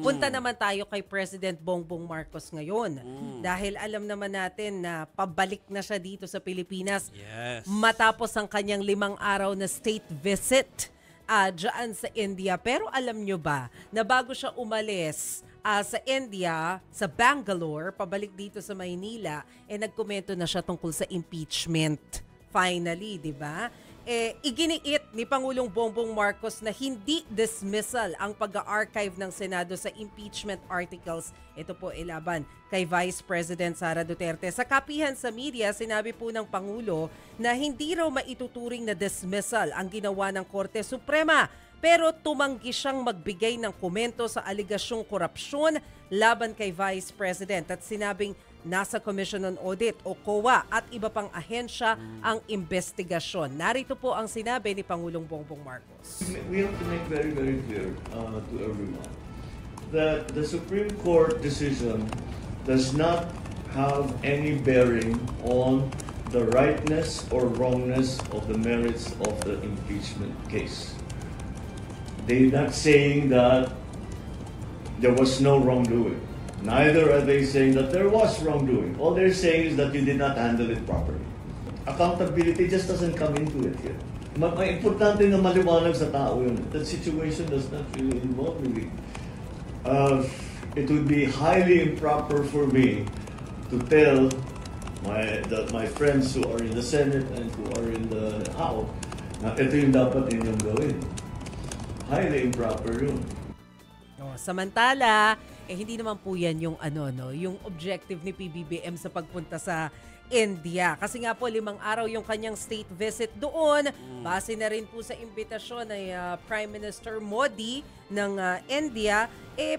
Punta naman tayo kay President Bongbong Marcos ngayon. Dahil alam naman natin na pabalik na siya dito sa Pilipinas matapos ang kanyang 5 araw na state visit dyan sa India. Pero alam nyo ba na bago siya umalis sa India, sa Bangalore, pabalik dito sa Maynila, nagkomento na siya tungkol sa impeachment. Finally, di ba? Iginiit ni Pangulong Bongbong Marcos na hindi dismissal ang pag-archive ng Senado sa impeachment articles. Ito po laban kay Vice President Sara Duterte. Sa kapihan sa media, sinabi po ng Pangulo na hindi raw maituturing na dismissal ang ginawa ng Korte Suprema. Pero tumanggi siyang magbigay ng komento sa aligasyong korupsyon laban kay Vice President at sinabing nasa Commission on Audit o COA at iba pang ahensya ang investigasyon. Narito po ang sinabi ni Pangulong Bongbong Marcos. We have to make very, very clear to everyone that the Supreme Court decision does not have any bearing on the rightness or wrongness of the merits of the impeachment case. They're not saying that there was no wrongdoing. Neither are they saying that there was wrongdoing. All they're saying is that you did not handle it properly. Accountability just doesn't come into it here. Importante na maliwanag sa tao yun. That situation does not really involve me. It would be highly improper for me to tell my friends who are in the Senate and who are in the House na ito yung dapat ninyong gawin. Highly improper yun. Samantala, hindi naman po yan yung yung objective ni PBBM sa pagpunta sa India. Kasi nga po 5 araw yung kanyang state visit doon. Base na rin po sa imbitasyon ni Prime Minister Modi ng India.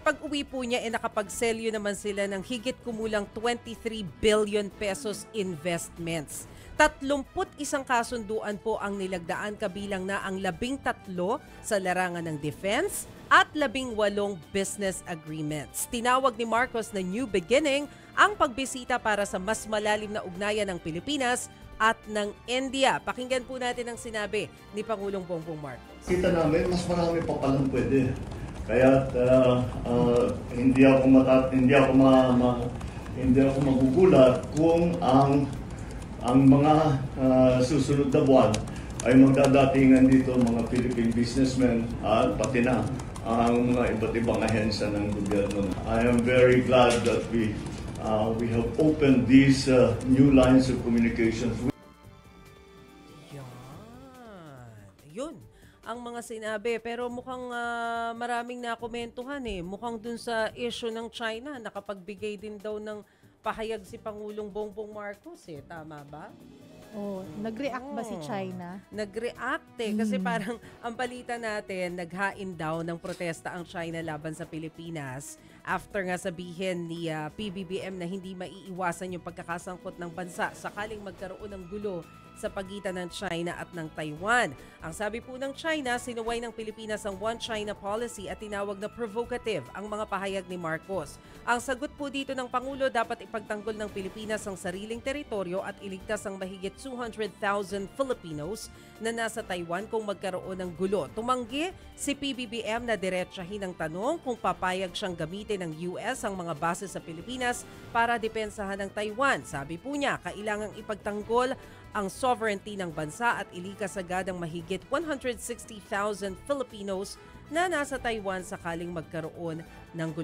Pag uwi po niya, nakapagselyo naman sila ng higit kumulang 23 billion pesos investments. 31 kasunduan po ang nilagdaan kabilang na ang 13 sa larangan ng defense at 18 business agreements. Tinawag ni Marcos na new beginning ang pagbisita para sa mas malalim na ugnayan ng Pilipinas at ng India. Pakinggan po natin ang sinabi ni Pangulong Bongbong Marcos. Kita namin, mas marami pa palang pwede. Kaya hindi ako magugulat kung ang mga susunod na buwan ay magdadatingan dito mga Philippine businessmen at pati na ang mga iba't ibang ahensya ng gobyerno. I am very glad that we have opened these new lines of communications. Yun ang mga sinabi. Pero mukhang maraming nakomentuhan Mukhang dun sa issue ng China, nakapagbigay din daw ng pahayag si Pangulong Bongbong Marcos Tama ba? Nag-react ba si China? Nag-react kasi parang ang balita natin, naghain daw ng protesta ang China laban sa Pilipinas after nga sabihin ni PBBM na hindi maiiwasan yung pagkakasangkot ng bansa sakaling magkaroon ng gulo sa pagitan ng China at ng Taiwan. Ang sabi po ng China, sinuway ng Pilipinas ang One China policy at tinawag na provocative ang mga pahayag ni Marcos. Ang sagot po dito ng Pangulo, dapat ipagtanggol ng Pilipinas ang sariling teritoryo at iligtas ang mahigit 200,000 Filipinos na nasa Taiwan kung magkaroon ng gulo. Tumanggi si PBBM na diretsahin ang tanong kung papayag siyang gamitin ng US ang mga base sa Pilipinas para depensahan ng Taiwan. Sabi po niya, kailangang ipagtanggol ang sovereignty ng bansa at ilikas agad ang mahigit 160,000 Filipinos na nasa Taiwan sakaling magkaroon ng gulo.